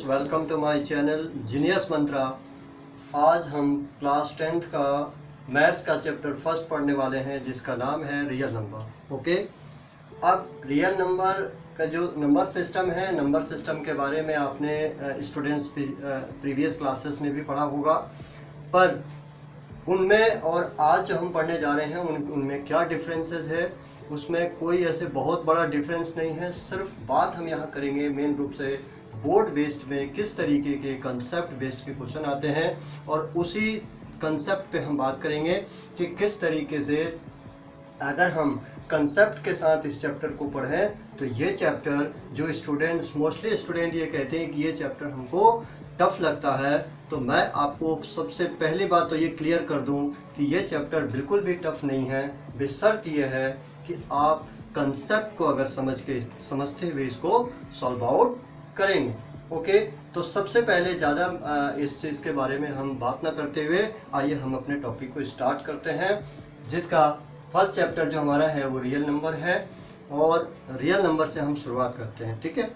Students, welcome to my channel Genius Mantra. आज हम class 10th का मैथ्स का चैप्टर फर्स्ट पढ़ने वाले हैं, जिसका नाम है रियल नंबर। ओके, अब रियल नंबर का जो नंबर सिस्टम है, नंबर सिस्टम के बारे में आपने स्टूडेंट्स प्रीवियस क्लासेस में भी पढ़ा होगा, पर उनमें और आज जो हम पढ़ने जा रहे हैं उनमें क्या डिफरेंसेस है, उसमें कोई ऐसे बहुत बड़ा डिफरेंस नहीं है। सिर्फ बात हम यहाँ करेंगे मेन रूप से बोर्ड बेस्ड में किस तरीके के कंसेप्ट बेस्ड के क्वेश्चन आते हैं, और उसी कंसेप्ट पे हम बात करेंगे कि किस तरीके से अगर हम कंसेप्ट के साथ इस चैप्टर को पढ़ें तो ये चैप्टर जो स्टूडेंट्स मोस्टली स्टूडेंट ये कहते हैं कि ये चैप्टर हमको टफ लगता है, तो मैं आपको सबसे पहली बात तो ये क्लियर कर दूं कि ये चैप्टर बिल्कुल भी टफ नहीं है, बशर्त ये है कि आप कंसेप्ट को अगर समझते हुए इसको सॉल्व आउट करेंगे। ओके, तो सबसे पहले ज़्यादा इस चीज़ के बारे में हम बात ना करते हुए आइए हम अपने टॉपिक को स्टार्ट करते हैं, जिसका फर्स्ट चैप्टर जो हमारा है वो रियल नंबर है, और रियल नंबर से हम शुरुआत करते हैं। ठीक है,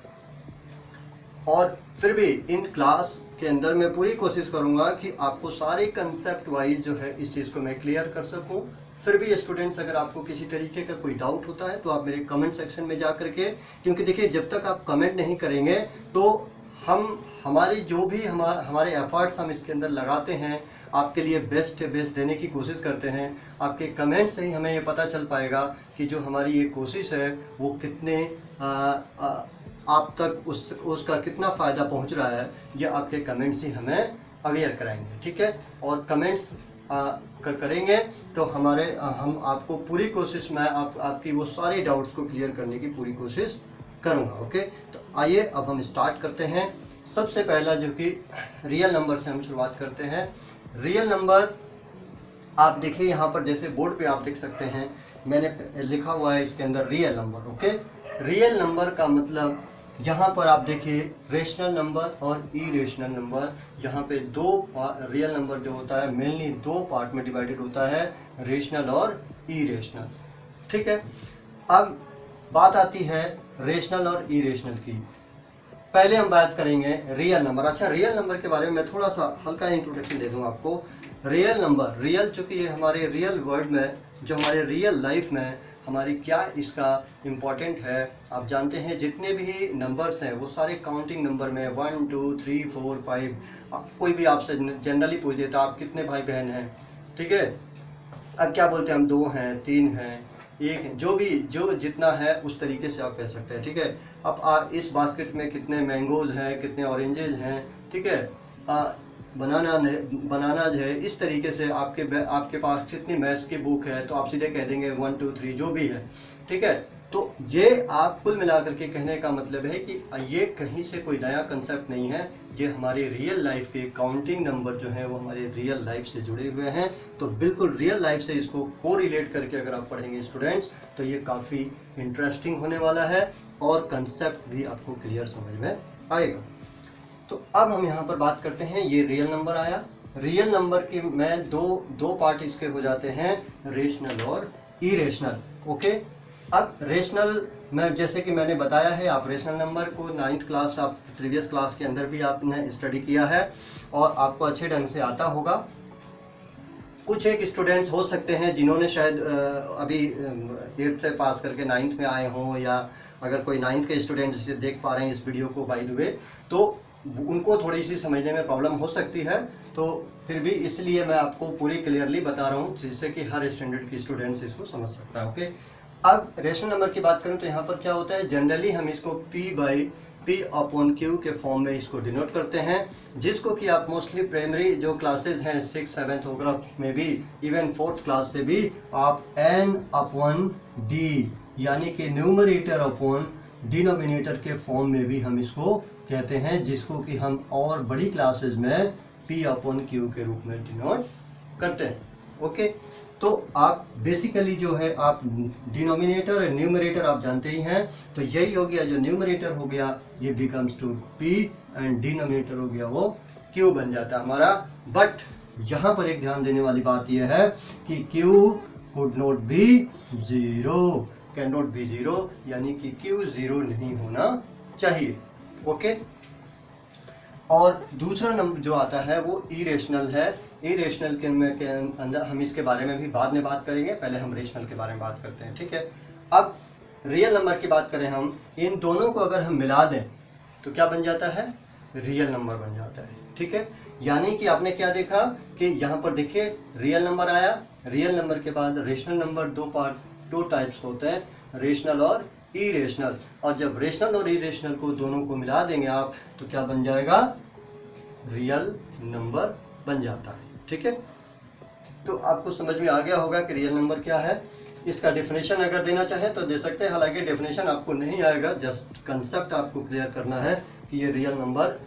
और फिर भी इन क्लास के अंदर मैं पूरी कोशिश करूंगा कि आपको सारे कंसेप्ट वाइज जो है इस चीज़ को मैं क्लियर कर सकूं। फिर भी स्टूडेंट्स, अगर आपको किसी तरीके का कोई डाउट होता है तो आप मेरे कमेंट सेक्शन में जा करके, क्योंकि देखिए जब तक आप कमेंट नहीं करेंगे तो हमारी जो भी हमारे एफर्ट्स हम इसके अंदर लगाते हैं, आपके लिए बेस्ट देने की कोशिश करते हैं। आपके कमेंट से ही हमें ये पता चल पाएगा कि जो हमारी ये कोशिश है वो कितने आप तक उसका कितना फ़ायदा पहुंच रहा है, ये आपके कमेंट्स ही हमें अवेयर कराएंगे। ठीक है, और कमेंट्स करेंगे तो हम आपको पूरी कोशिश, मैं आपकी वो सारे डाउट्स को क्लियर करने की पूरी कोशिश करूंगा। ओके, तो आइए अब हम स्टार्ट करते हैं। सबसे पहला जो कि रियल नंबर से हम शुरुआत करते हैं। रियल नंबर आप देखिए यहाँ पर, जैसे बोर्ड पे आप देख सकते हैं मैंने लिखा हुआ है इसके अंदर real number. Okay, real number का मतलब यहाँ पर आप देखिए रेशनल नंबर और इरेशनल नंबर। यहाँ पे दो रियल नंबर जो होता है मेनली दो पार्ट में डिवाइडेड होता है, रेशनल और इरेशनल। ठीक है, अब बात आती है रेशनल और इरेशनल की। पहले हम बात करेंगे रियल नंबर। अच्छा, रियल नंबर के बारे में मैं थोड़ा सा हल्का इंट्रोडक्शन दे दूँ आपको। रियल नंबर, रियल चूँकि ये हमारे रियल वर्ल्ड में, जो हमारे रियल लाइफ में हमारी क्या इसका इम्पॉर्टेंट है, आप जानते हैं जितने भी नंबर्स हैं वो सारे काउंटिंग नंबर में 1 2 3 4 5। कोई भी आपसे जनरली पूछ देता आप कितने भाई बहन हैं, ठीक है, अब क्या बोलते हैं हम 2 हैं, 3 हैं, 1 है, जो जितना है उस तरीके से आप कह सकते हैं। ठीक है, अब इस बास्केट में कितने मैंगोज हैं, कितने ऑरेंजेज हैं, ठीक है, बनानाज है, इस तरीके से आपके पास कितनी मैथ्स की बुक है तो आप सीधे कह देंगे 1 2 3 जो भी है। ठीक है, तो ये आप कुल मिलाकर के कहने का मतलब है कि ये कहीं से कोई नया कंसेप्ट नहीं है, ये हमारी रियल लाइफ के काउंटिंग नंबर जो हैं वो हमारे रियल लाइफ से जुड़े हुए हैं। तो बिल्कुल रियल लाइफ से इसको को रिलेट करके अगर आप पढ़ेंगे स्टूडेंट्स तो ये काफ़ी इंटरेस्टिंग होने वाला है और कंसेप्ट भी आपको क्लियर समझ में आएगा। तो अब हम यहाँ पर बात करते हैं, ये रियल नंबर आया। रियल नंबर के में दो पार्ट इसके हो जाते हैं, रेशनल और इरेशनल। ओके, अब रेशनल में जैसे कि मैंने बताया है, आप रेशनल नंबर को 9th क्लास, आप प्रीवियस क्लास के अंदर भी आपने स्टडी किया है और आपको अच्छे ढंग से आता होगा। कुछ एक स्टूडेंट्स हो सकते हैं जिन्होंने शायद अभी 8th से पास करके 9th में आए हों, या अगर कोई 9th के स्टूडेंट जिसे देख पा रहे हैं इस वीडियो को बाय द वे, तो उनको थोड़ी सी समझने में प्रॉब्लम हो सकती है। तो फिर भी इसलिए मैं आपको पूरी क्लियरली बता रहा हूँ जिससे कि हर स्टैंडर्ड की स्टूडेंट्स इसको समझ सकता है। ओके, अब रेशनल नंबर की बात करूँ तो यहाँ पर क्या होता है, जनरली हम इसको P/P/Q के फॉर्म में इसको डिनोट करते हैं, जिसको कि आप मोस्टली प्राइमरी जो क्लासेज हैं 6th 7th वगैरह में भी, इवन 4th क्लास से भी आप N/D यानी कि न्यूमरेटर अपॉन डिनोमिनेटर के फॉर्म में भी हम इसको कहते हैं, जिसको कि हम और बड़ी क्लासेज में P/Q के रूप में डिनोट करते हैं। ओके, तो आप बेसिकली जो है आप डिनोमिनेटर और न्यूमरेटर आप जानते ही हैं, तो यही हो गया, जो न्यूमरेटर हो गया ये becomes two P and denominator हो गया वो Q बन जाता है हमारा। बट यहाँ पर एक ध्यान देने वाली बात यह है कि Q could not be 0, can not be 0, यानी कि Q 0 नहीं होना चाहिए। ओके, और दूसरा नंबर जो आता है वो इरेशनल है। इरेशनल के अंदर हम इसके बारे में भी बाद में बात करेंगे, पहले हम रेशनल के बारे में बात करते हैं, ठीक है। अब रियल नंबर की बात करें हम, इन दोनों को अगर हम मिला दें तो क्या बन जाता है, रियल नंबर बन जाता है, ठीक है। यानी कि आपने क्या देखा कि यहाँ पर देखिए रियल नंबर आया, रियल नंबर के बाद रेशनल नंबर दो टाइप्स होते हैं, रेशनल और इरेशनल। और जब रेशनल और इरेशनल को दोनों को मिला देंगे आप तो क्या बन जाएगा, रियल नंबर बन जाता है, ठीक है। तो आपको समझ में आ गया होगा कि रियल नंबर क्या है। इसका डेफिनेशन अगर देना चाहें तो दे सकते हैं, हालांकि डेफिनेशन आपको नहीं आएगा, जस्ट कंसेप्ट आपको क्लियर करना है कि ये रियल नंबर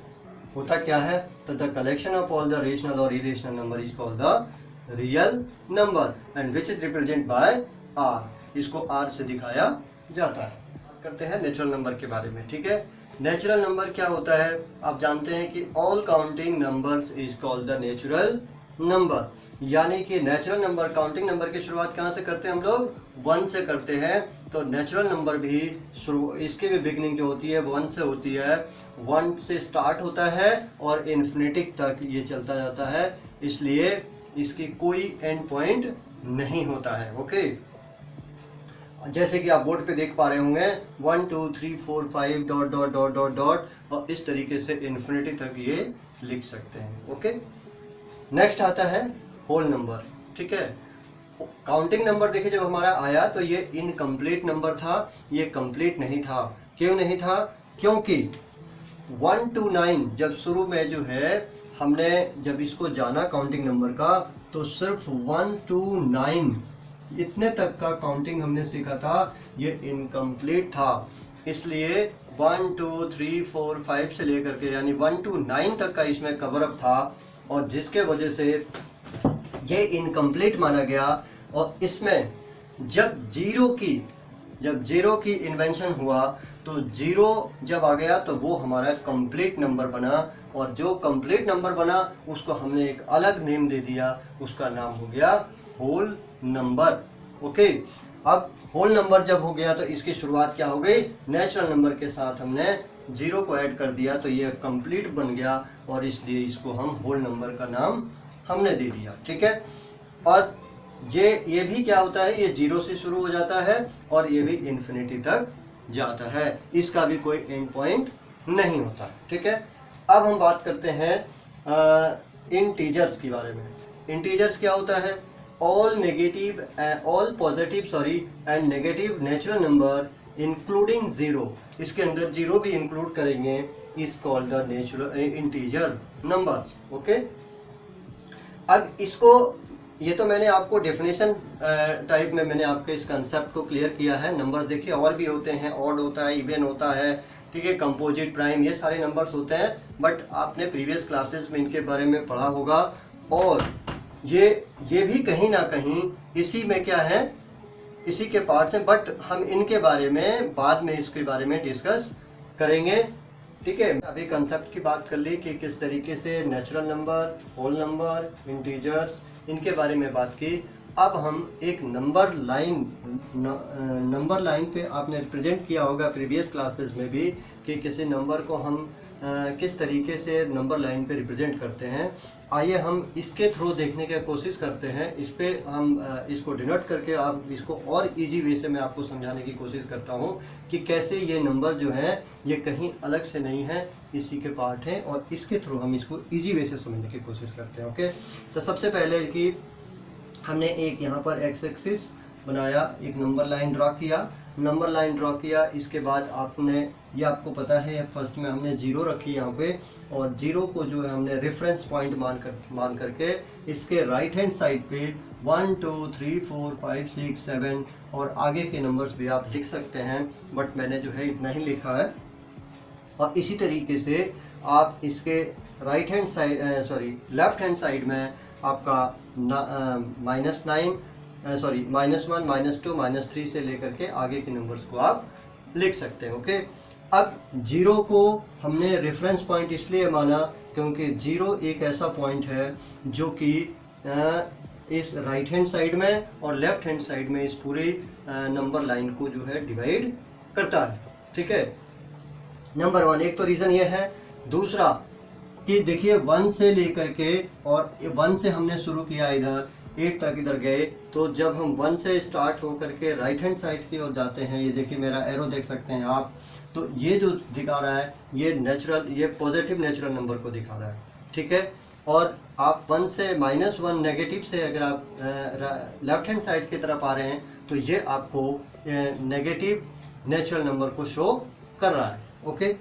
होता क्या है। तो the collection of all the rational और irrational number is called the real number and which is represent by R. इसको आर से दिखाया जाता है। बात करते हैं नेचुरल नंबर के बारे में, ठीक है। नेचुरल नंबर क्या होता है, आप जानते हैं कि all counting numbers is called the natural number. यानी कि नेचुरल नंबर, काउंटिंग नंबर की शुरुआत कहाँ से करते हैं हम लोग, 1 से करते हैं। तो नेचुरल नंबर भी इसकी भी बिगनिंग जो होती है 1 से होती है, 1 से स्टार्ट होता है और इन्फिनिटी तक ये चलता जाता है, इसलिए इसकी कोई एंड पॉइंट नहीं होता है, ओके। जैसे कि आप बोर्ड पे देख पा रहे होंगे 1 2 3 4 5 dot dot dot dot dot, और इस तरीके से इन्फिनिटी तक ये लिख सकते हैं, ओके। नेक्स्ट आता है होल नंबर, ठीक है। काउंटिंग नंबर देखिए जब हमारा आया तो ये इनकम्प्लीट नंबर था, ये कंप्लीट नहीं था। क्यों नहीं था, क्योंकि 1 to 9 जब शुरू में जो है हमने जब इसको जाना काउंटिंग नंबर का, तो सिर्फ 1 to 9 इतने तक का काउंटिंग हमने सीखा था, ये इनकम्प्लीट था। इसलिए 1 2 3 4 5 से लेकर के यानी 1 to 9 तक का इसमें कवर अप था, और जिसके वजह से ये इनकम्प्लीट माना गया। और इसमें जब जीरो की इन्वेंशन हुआ तो जीरो जब आ गया तो वो हमारा कंप्लीट नंबर बना, और जो कंप्लीट नंबर बना उसको हमने एक अलग नेम दे दिया, उसका नाम हो गया होल नंबर, ओके। अब होल नंबर जब हो गया तो इसकी शुरुआत क्या हो गई, नेचुरल नंबर के साथ हमने जीरो को ऐड कर दिया, तो ये कंप्लीट बन गया, और इसलिए इसको हम होल नंबर का नाम हमने दे दिया, ठीक है। और ये भी क्या होता है, ये जीरो से शुरू हो जाता है और ये भी इन्फिनिटी तक जाता है, इसका भी कोई एंड पॉइंट नहीं होता, ठीक है। अब हम बात करते हैं इंटीजर्स के बारे में। इंटीजर्स क्या होता है, all positive and negative natural number including zero, इसके अंदर जीरो भी इंक्लूड करेंगे, is called the natural integer number, okay. अब इसको, ये तो मैंने आपको डेफिनेशन टाइप में मैंने आपके इस कंसेप्ट को क्लियर किया है। नंबर्स देखिए और भी होते हैं, ऑड होता है, इवन होता है, ठीक है, कंपोजिट, प्राइम, ये सारे नंबर्स होते हैं, बट आपने प्रीवियस क्लासेस में इनके बारे में पढ़ा होगा। और ये भी कहीं ना कहीं इसी में क्या है, इसी के पार्ट्स हैं, बट हम इनके बारे में बाद में इसके बारे में डिस्कस करेंगे, ठीक है। अभी कंसेप्ट की बात कर ली कि किस तरीके से natural number, whole number, integers, इनके बारे में बात की। अब हम एक नंबर लाइन पे आपने रिप्रेजेंट किया होगा प्रीवियस क्लासेस में भी कि किसी नंबर को हम किस तरीके से नंबर लाइन पे रिप्रेजेंट करते हैं। आइए हम इसके थ्रू देखने की कोशिश करते हैं, इस पे हम इसको डिनोट करके आप इसको और इजी वे से मैं आपको समझाने की कोशिश करता हूँ कि कैसे ये नंबर जो है ये कहीं अलग से नहीं है, इसी के पार्ट है, और इसके थ्रू हम इसको इजी वे से समझने की कोशिश करते हैं, ओके। तो सबसे पहले कि हमने एक यहाँ पर एक्स एक्सिस बनाया, एक नंबर लाइन ड्रॉ किया, इसके बाद आपने, ये आपको पता है, फर्स्ट में हमने जीरो रखी यहाँ पे, और जीरो को जो है हमने रेफरेंस पॉइंट मान करके इसके राइट हैंड साइड पे 1 2 3 4 5 6 7 और आगे के नंबर्स भी आप लिख सकते हैं, बट मैंने जो है इतना ही लिखा है। और इसी तरीके से आप इसके लेफ्ट हैंड साइड में आपका -9 -1 -2 -3 से लेकर के आगे के नंबर्स को आप लिख सकते हैं, ओके। अब जीरो को हमने रेफरेंस पॉइंट इसलिए माना क्योंकि जीरो एक ऐसा पॉइंट है जो कि इस राइट हैंड साइड में और लेफ्ट हैंड साइड में इस पूरे नंबर लाइन को जो है डिवाइड करता है, ठीक है। नंबर 1 एक तो रीज़न ये है। दूसरा, कि देखिए 1 से लेकर के, और 1 से हमने शुरू किया इधर 8 तक इधर गए, तो जब हम 1 से स्टार्ट होकर के राइट हैंड साइड की ओर जाते हैं, ये देखिए मेरा एरो देख सकते हैं आप, तो ये जो दिखा रहा है ये पॉजिटिव नेचुरल नंबर को दिखा रहा है, ठीक है। और आप 1 से -1 नेगेटिव से अगर आप लेफ्ट हैंड साइड की तरफ आ रहे हैं तो ये आपको नेगेटिव नेचुरल नंबर को शो कर रहा है, ओके।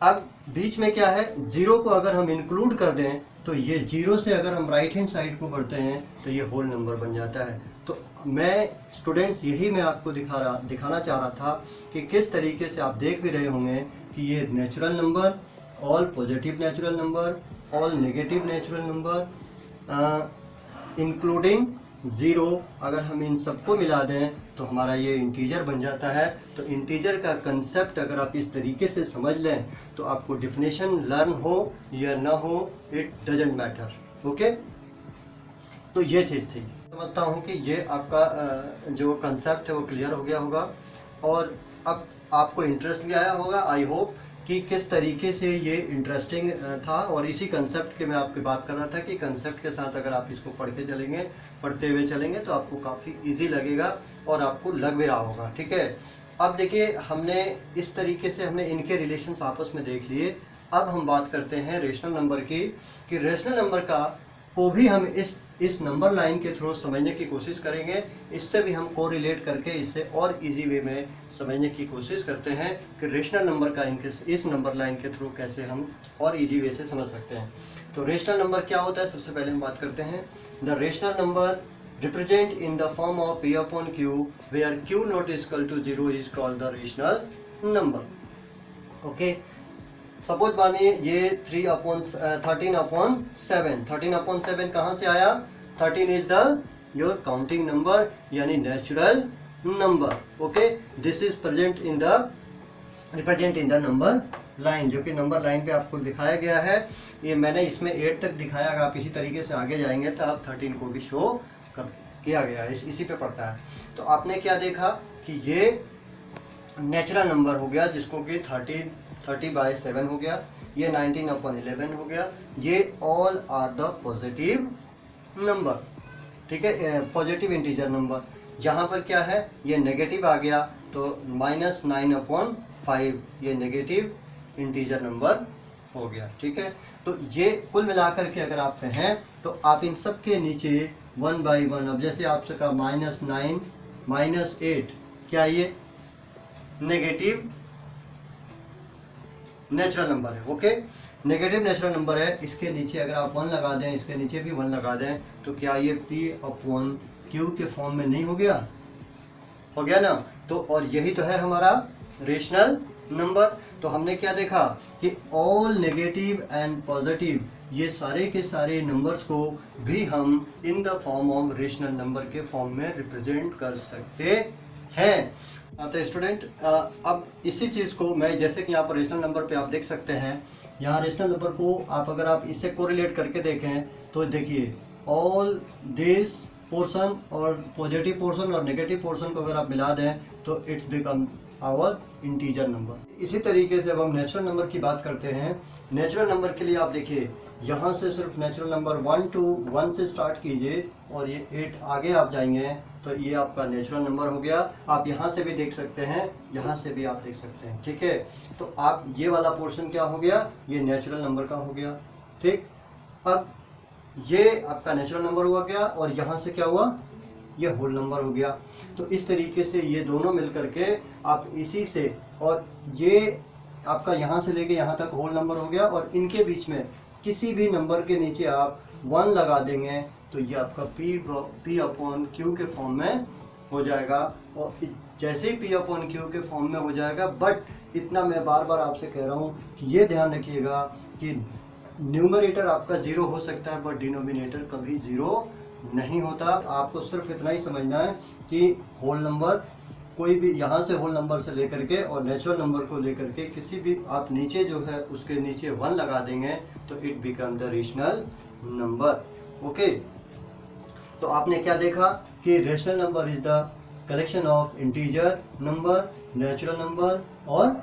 अब बीच में क्या है, 0 को अगर हम इंक्लूड कर दें तो ये 0 से अगर हम राइट हैंड साइड को बढ़ते हैं तो ये होल नंबर बन जाता है। तो मैं स्टूडेंट्स यही मैं आपको दिखाना चाह रहा था कि किस तरीके से आप देख भी रहे होंगे कि ये natural number, all positive natural number, all negative natural number, including 0, अगर हम इन सबको मिला दें तो हमारा ये इंटीजर बन जाता है। तो इंटीजर का कंसेप्ट अगर आप इस तरीके से समझ लें तो आपको डिफिनेशन लर्न हो या ना हो, इट डजेंट मैटर, ओके। तो ये चीज़ थी, समझता हूँ कि ये आपका जो कंसेप्ट है वो क्लियर हो गया होगा, और अब आपको इंटरेस्ट भी आया होगा, आई होप, कि किस तरीके से ये इंटरेस्टिंग था। और इसी कंसेप्ट के मैं आपकी बात कर रहा था कि कंसेप्ट के साथ अगर आप इसको पढ़ते हुए चलेंगे तो आपको काफ़ी इजी लगेगा और आपको लग भी रहा होगा, ठीक है। अब देखिए हमने इस तरीके से हमने इनके रिलेशंस आपस में देख लिए। अब हम बात करते हैं रेशनल नंबर की, कि रेशनल नंबर को भी हम इस नंबर लाइन के थ्रू समझने की कोशिश करेंगे। इससे भी हम कोरिलेट करके इससे और इजी वे में समझने की कोशिश करते हैं कि रेशनल नंबर का इस नंबर लाइन के थ्रू कैसे हम और इजी वे से समझ सकते हैं। तो रेशनल नंबर क्या होता है, सबसे पहले हम बात करते हैं। The rational number represent in the form of P upon Q where Q not is equal to 0 is called the rational number, okay. Suppose मानिए ये 13/7 कहाँ से आया, 13 is the your counting number यानी natural number, okay. This is represent in the number line, जो कि number line पे आपको दिखाया गया है। ये मैंने इसमें 8 तक दिखाया, अगर आप इसी तरीके से आगे जाएंगे तो आप 13 को भी शो किया गया है, इसी पे पड़ता है। तो आपने क्या देखा कि ये नेचुरल नंबर हो गया, जिसको कि 30/7 हो गया, ये 19/11 हो गया, ये all are the positive number, ठीक है, पॉजिटिव इंटीजर नंबर। यहाँ पर क्या है, ये नेगेटिव आ गया तो -9/5 ये नेगेटिव इंटीजर नंबर हो गया, ठीक है। तो ये कुल मिलाकर के अगर आप कहें तो आप इन सब के नीचे 1/1, अब जैसे आपसे कहा -9 -8, क्या ये नेगेटिव नेचुरल नंबर है, ओके। नेगेटिव नेचुरल नंबर है, इसके नीचे अगर आप 1 लगा दें, इसके नीचे भी 1 लगा दें, तो क्या ये P/Q के फॉर्म में नहीं हो गया ना। तो और यही तो है हमारा रेशनल नंबर। तो हमने क्या देखा कि ऑल नेगेटिव एंड पॉजिटिव ये सारे के सारे नंबर्स को भी हम in the form of rational number के फॉर्म में रिप्रेजेंट कर सकते हैं। तो स्टूडेंट अब इसी चीज़ को मैं, जैसे कि यहाँ पर रेशनल नंबर पे आप देख सकते हैं, यहाँ रेशनल नंबर को अगर आप इससे कोरिलेट करके देखें तो देखिए ऑल दिस पोर्शन और पॉजिटिव पोर्शन और नेगेटिव पोर्शन को अगर आप मिला दें तो it's become our integer number. इसी तरीके से अब हम नेचुरल नंबर की बात करते हैं। नेचुरल नंबर के लिए आप देखिए यहाँ से सिर्फ नेचुरल नंबर 1 से स्टार्ट कीजिए और ये 8 आगे आप जाएंगे तो ये आपका नेचुरल नंबर हो गया। आप यहाँ से भी देख सकते हैं, यहाँ से भी आप देख सकते हैं, ठीक है। तो आप ये वाला पोर्शन क्या हो गया, ये नेचुरल नंबर का हो गया, ठीक। अब ये आपका नेचुरल नंबर हुआ गया और यहाँ से क्या हुआ, ये होल नंबर हो गया। तो इस तरीके से ये दोनों मिल करके आप इसी से, और ये आपका यहाँ से लेके यहाँ तक होल नंबर हो गया, और इनके बीच में किसी भी नंबर के नीचे आप 1 लगा देंगे तो ये आपका P/Q के फॉर्म में हो जाएगा। और जैसे ही P/Q के फॉर्म में हो जाएगा, बट इतना मैं बार बार आपसे कह रहा हूँ कि ये ध्यान रखिएगा कि न्यूमरेटर आपका 0 हो सकता है बट डिनोमिनेटर कभी 0 नहीं होता। आपको सिर्फ इतना ही समझना है कि होल नंबर कोई भी यहाँ से होल नंबर से लेकर के और नेचुरल नंबर को लेकर के किसी भी आप नीचे जो है उसके नीचे 1 लगा देंगे तो it become the rational number, okay. तो आपने क्या देखा कि rational number is the collection of integer number, natural number और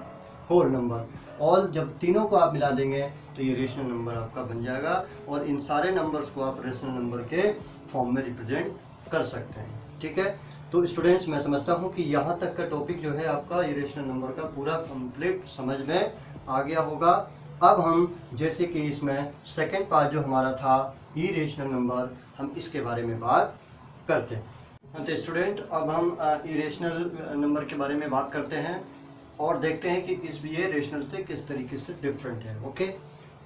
होल नंबर। और जब तीनों को आप मिला देंगे तो तो ये रेशनल नंबर आपका बन जाएगा और इन सारे नंबर्स को आप रेशनल नंबर के फॉर्म में रिप्रेजेंट कर सकते हैं। ठीक है, तो स्टूडेंट्स मैं समझता हूँ कि यहाँ तक का टॉपिक जो है आपका इरेशनल नंबर का पूरा कंप्लीट समझ में आ गया होगा। अब हम जैसे कि इसमें सेकंड पार्ट जो हमारा था इरेशनल नंबर, हम इसके बारे में बात करते हैं। तो स्टूडेंट अब हम इरेशनल नंबर के बारे में बात करते हैं और देखते हैं कि इस ये रेशनल से किस तरीके से डिफरेंट है। ओके,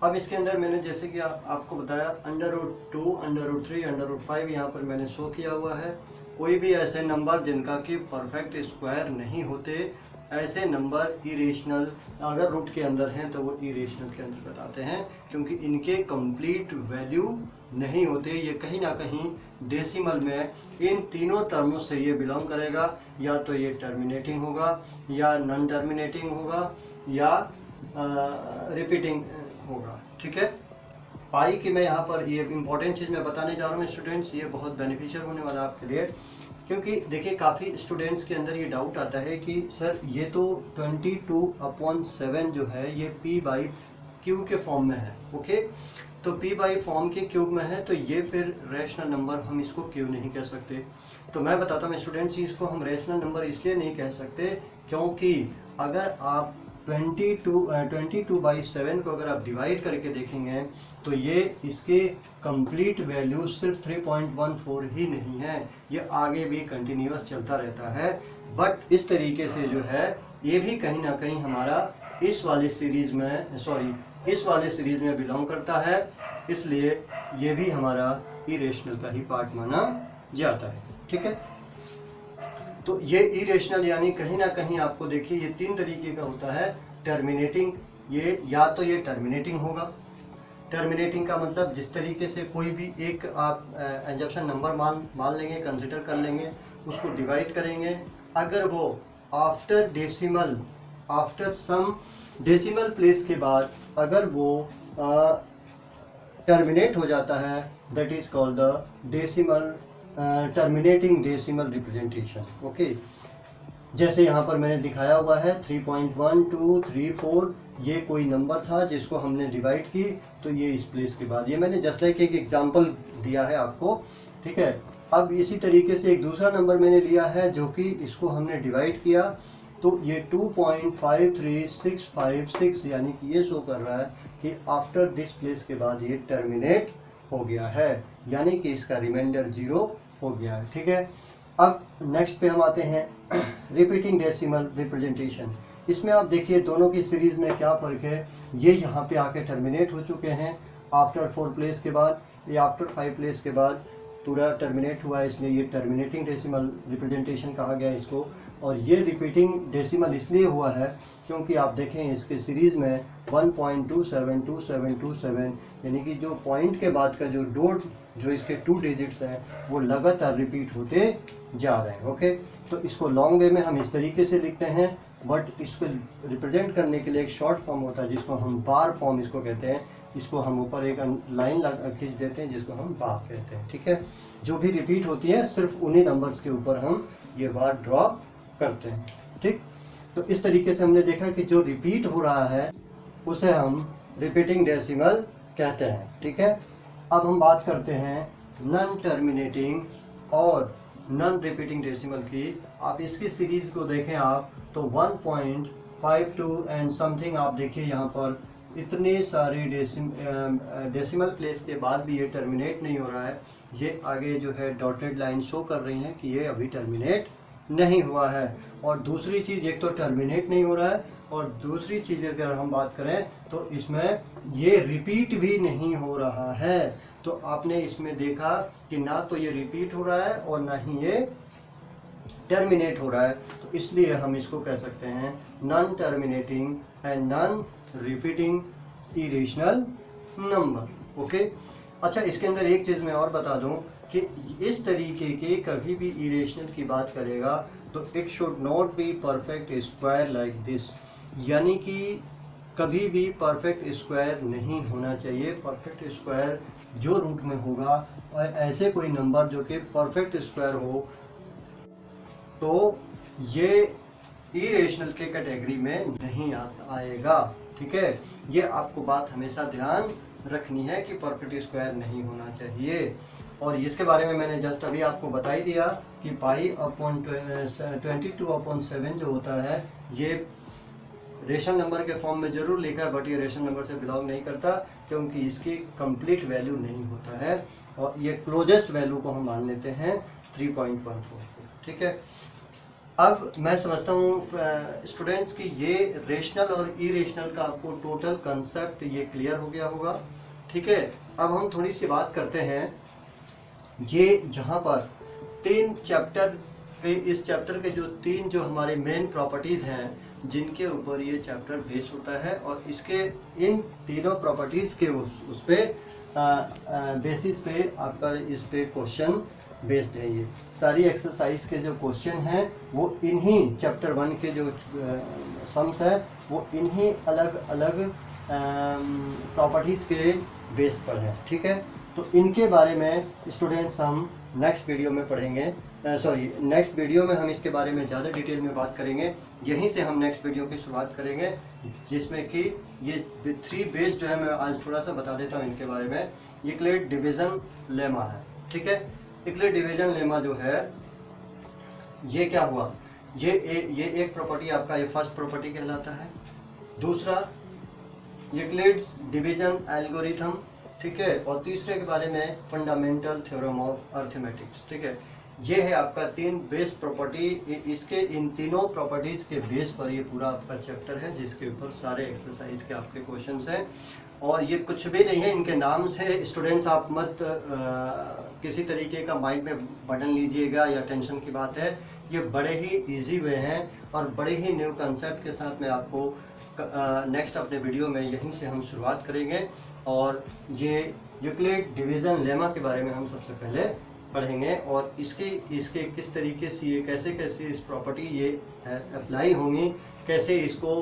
अब इसके अंदर मैंने जैसे कि आपको बताया √2, √3, √5 यहाँ पर मैंने शो किया हुआ है। कोई भी ऐसे नंबर जिनका कि परफेक्ट स्क्वायर नहीं होते, ऐसे नंबर इरेशनल अगर रूट के अंदर हैं तो वो इरेशनल के अंतर्गत आते हैं, क्योंकि इनके कंप्लीट वैल्यू नहीं होते। ये कहीं ना कहीं डेसिमल में इन तीनों टर्मों से ये बिलोंग करेगा, या तो ये टर्मिनेटिंग होगा, या नॉन टर्मिनेटिंग होगा, या रिपीटिंग होगा। ठीक है, पाई की मैं यहाँ पर ये इंपॉर्टेंट चीज़ मैं बताने जा रहा हूँ स्टूडेंट्स, ये बहुत बेनिफिशियल होने वाला है आपके लिए, क्योंकि देखिए काफ़ी स्टूडेंट्स के अंदर ये डाउट आता है कि सर ये तो 22/7 जो है ये p/q के फॉर्म में है। ओके, तो p/ फॉर्म के क्यूब में है, तो ये फिर रेशनल नंबर हम इसको क्यों नहीं कह सकते। तो मैं बताता हूँ स्टूडेंट्स, इसको हम रेशनल नंबर इसलिए नहीं कह सकते क्योंकि अगर आप 22/7 को अगर आप डिवाइड करके देखेंगे तो ये इसके कंप्लीट वैल्यू सिर्फ 3.14 ही नहीं है, ये आगे भी कंटिन्यूअस चलता रहता है। बट इस तरीके से जो है ये भी कहीं ना कहीं हमारा इस वाले सीरीज में बिलोंग करता है, इसलिए ये भी हमारा इरेशनल का ही पार्ट माना जाता है। ठीक है, तो ये इरेशनल यानी कहीं ना कहीं आपको देखिए ये तीन तरीके का होता है। टर्मिनेटिंग, ये या तो ये टर्मिनेटिंग होगा। टर्मिनेटिंग का मतलब जिस तरीके से कोई भी एक आप एग्जम्पशन नंबर मान लेंगे, कंसिडर कर लेंगे, उसको डिवाइड करेंगे, अगर वो आफ्टर सम डेसिमल प्लेस के बाद अगर वो टर्मिनेट हो जाता है, that is called the decimal terminating decimal representation. Okay, जैसे यहाँ पर मैंने दिखाया हुआ है 3.1234, ये कोई नंबर था जिसको हमने डिवाइड की, तो ये इस प्लेस के बाद, ये मैंने जस्ट लाइक एक एग्जांपल दिया है आपको। ठीक है, अब इसी तरीके से एक दूसरा नंबर मैंने लिया है जो कि इसको हमने डिवाइड किया, तो ये 2.53656, यानी कि ये शो कर रहा है कि आफ्टर दिस प्लेस के बाद ये टर्मिनेट हो गया है, यानी कि इसका रिमाइंडर 0 हो गया है। ठीक है, अब नेक्स्ट पे हम आते हैं रिपीटिंग डेसिमल रिप्रेजेंटेशन। इसमें आप देखिए दोनों की सीरीज में क्या फ़र्क है, ये यहाँ पे आके टर्मिनेट हो चुके हैं आफ्टर 4 प्लेस के बाद, ये आफ्टर 5 प्लेस के बाद पूरा टर्मिनेट हुआ है, इसलिए ये टर्मिनेटिंग डेसिमल रिप्रेजेंटेशन कहा गया है इसको। और ये रिपीटिंग डेसिमल इसलिए हुआ है क्योंकि आप देखें इसके सीरीज़ में 1.272727, यानी कि जो पॉइंट के बाद का जो डॉट जो इसके 2 डिजिट्स हैं वो लगातार रिपीट होते जा रहे हैं। ओके, तो इसको लॉन्ग वे में हम इस तरीके से लिखते हैं, बट इसको रिप्रेजेंट करने के लिए एक शॉर्ट फॉर्म होता है जिसको हम बार फॉर्म इसको कहते हैं। इसको हम ऊपर एक लाइन खींच देते हैं जिसको हम बार कहते हैं। ठीक है, जो भी रिपीट होती है सिर्फ उन्हीं नंबर्स के ऊपर हम ये बार ड्रॉ करते हैं। ठीक, तो इस तरीके से हमने देखा कि जो रिपीट हो रहा है उसे हम रिपीटिंग डेसिमल कहते हैं। ठीक है, अब हम बात करते हैं नॉन टर्मिनेटिंग और नॉन रिपीटिंग डेसिमल की। आप इसकी सीरीज़ को देखें आप तो 1.52 एंड समथिंग, आप देखिए यहाँ पर इतने सारे डेसिमल प्लेस के बाद भी ये टर्मिनेट नहीं हो रहा है। ये आगे जो है डॉटेड लाइन शो कर रही हैं कि ये अभी टर्मिनेट नहीं हुआ है। और दूसरी चीज़, एक तो टर्मिनेट नहीं हो रहा है और दूसरी चीज़ अगर हम बात करें तो इसमें ये रिपीट भी नहीं हो रहा है। तो आपने इसमें देखा कि ना तो ये रिपीट हो रहा है और ना ही ये टर्मिनेट हो रहा है, तो इसलिए हम इसको कह सकते हैं non terminating and non repeating irrational number. Okay, अच्छा इसके अंदर एक चीज़ मैं और बता दूं कि इस तरीके के कभी भी इरेशनल की बात करेगा तो it should not be perfect square like this, यानी कि कभी भी परफेक्ट स्क्वायर नहीं होना चाहिए। परफेक्ट स्क्वायर जो रूट में होगा और ऐसे कोई नंबर जो कि परफेक्ट स्क्वायर हो तो ये इरेशनल के कैटेगरी में नहीं आएगा। ठीक है, ये आपको बात हमेशा ध्यान रखनी है कि परपेट स्क्वायर नहीं होना चाहिए। और इसके बारे में मैंने जस्ट अभी आपको बता ही दिया कि पाई अपॉन 22/7 जो होता है ये रेशनल नंबर के फॉर्म में जरूर लिखा है, बट ये रेशनल नंबर से बिलोंग नहीं करता क्योंकि इसकी कंप्लीट वैल्यू नहीं होता है, और ये क्लोजेस्ट वैल्यू को हम मान लेते हैं 3.14। ठीक है, अब मैं समझता हूँ स्टूडेंट्स कि ये रेशनल और इरेशनल का आपको टोटल कंसेप्ट ये क्लियर हो गया होगा। ठीक है, अब हम थोड़ी सी बात करते हैं, ये यहाँ पर 3 चैप्टर के, इस चैप्टर के जो 3 जो हमारे मेन प्रॉपर्टीज़ हैं जिनके ऊपर ये चैप्टर बेस होता है, और इसके इन तीनों प्रॉपर्टीज़ के उस पे बेसिस पे आपका इस पे क्वेश्चन बेस्ड है। ये सारी एक्सरसाइज के जो क्वेश्चन हैं वो इन्हीं चैप्टर 1 के जो सम्स है वो इन्हीं अलग अलग प्रॉपर्टीज़ के बेस पर है। ठीक है, तो इनके बारे में स्टूडेंट्स हम नेक्स्ट वीडियो में पढ़ेंगे, नेक्स्ट वीडियो में हम इसके बारे में ज़्यादा डिटेल में बात करेंगे। यहीं से हम नेक्स्ट वीडियो की शुरुआत करेंगे, जिसमें कि ये 3 बेस जो है मैं आज थोड़ा सा बता देता हूँ इनके बारे में। यूक्लिड डिवीज़न लेमा है। ठीक है, यूक्लिड डिवीज़न लेमा जो है ये क्या हुआ, ये एक प्रॉपर्टी आपका ये फर्स्ट प्रॉपर्टी कहलाता है। दूसरा यूक्लिड्स डिवीज़न एल्गोरिथम। ठीक है, और तीसरे के बारे में फंडामेंटल थ्योरम ऑफ अर्थमेटिक्स। ठीक है, ये है आपका 3 बेस प्रॉपर्टी। इसके इन तीनों प्रॉपर्टीज़ के बेस पर ये पूरा आपका चैप्टर है, जिसके ऊपर सारे एक्सरसाइज के आपके क्वेश्चंस हैं। और ये कुछ भी नहीं है, इनके नाम से स्टूडेंट्स आप मत किसी तरीके का माइंड में बटन लीजिएगा या टेंशन की बात है। ये बड़े ही इजी वे हैं और बड़े ही न्यू कंसेप्ट के साथ मैं आपको नेक्स्ट अपने वीडियो में यहीं से हम शुरुआत करेंगे। और ये यूक्लिड डिवीज़न लेमा के बारे में हम सबसे पहले पढ़ेंगे, और इसके किस तरीके से ये कैसे इस प्रॉपर्टी ये अप्लाई होंगी, कैसे इसको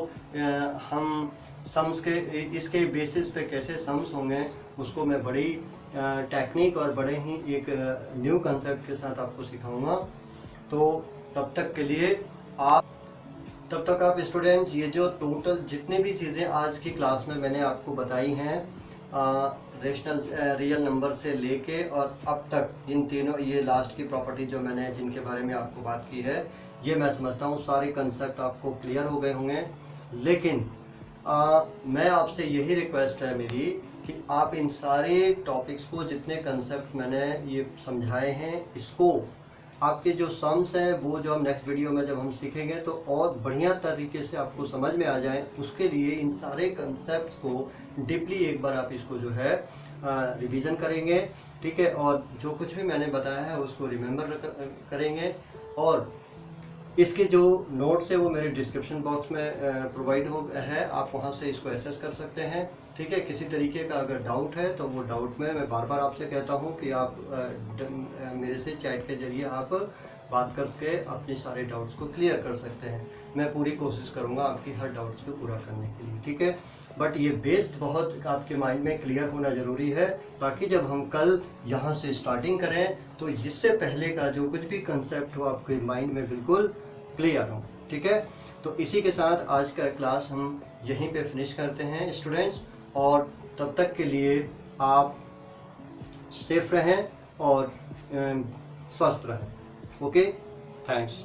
हम सम्स के इसके बेसिस पे कैसे सम्स होंगे, उसको मैं बड़ी टेक्निक और बड़े ही एक न्यू कंसेप्ट के साथ आपको सिखाऊंगा। तो तब तक आप स्टूडेंट्स ये जो टोटल जितने भी चीज़ें आज की क्लास में मैंने आपको बताई हैं, रेशनल रियल नंबर से लेके और अब तक इन तीनों ये लास्ट की प्रॉपर्टी जो मैंने जिनके बारे में आपको बात की है, ये मैं समझता हूँ सारे कंसेप्ट आपको क्लियर हो गए होंगे। लेकिन मैं आपसे यही रिक्वेस्ट है मेरी कि आप इन सारे टॉपिक्स को, जितने कंसेप्ट मैंने ये समझाए हैं, इसको आपके जो सम्स हैं वो जो हम नेक्स्ट वीडियो में जब हम सीखेंगे तो और बढ़िया तरीके से आपको समझ में आ जाए, उसके लिए इन सारे कंसेप्ट्स को डीपली एक बार आप इसको जो है रिवीजन करेंगे। ठीक है, और जो कुछ भी मैंने बताया है उसको रिमेंबर करेंगे, और इसके जो नोट्स है वो मेरे डिस्क्रिप्शन बॉक्स में प्रोवाइड है, आप वहाँ से इसको एक्सेस कर सकते हैं। ठीक है, किसी तरीके का अगर डाउट है तो वो डाउट में मैं बार बार आपसे कहता हूँ कि आप मेरे से चैट के जरिए आप बात करके अपने सारे डाउट्स को क्लियर कर सकते हैं। मैं पूरी कोशिश करूँगा आपकी हर डाउट्स को पूरा करने के लिए। ठीक है, बट ये बेस्ड बहुत आपके माइंड में क्लियर होना ज़रूरी है, ताकि जब हम कल यहाँ से स्टार्टिंग करें तो इससे पहले का जो कुछ भी कंसेप्ट हो आपके माइंड में बिल्कुल क्लियर हो। ठीक है, तो इसी के साथ आज का क्लास हम यहीं पे फिनिश करते हैं स्टूडेंट्स, और तब तक के लिए आप सेफ रहें और स्वस्थ रहें। Okay, thanks.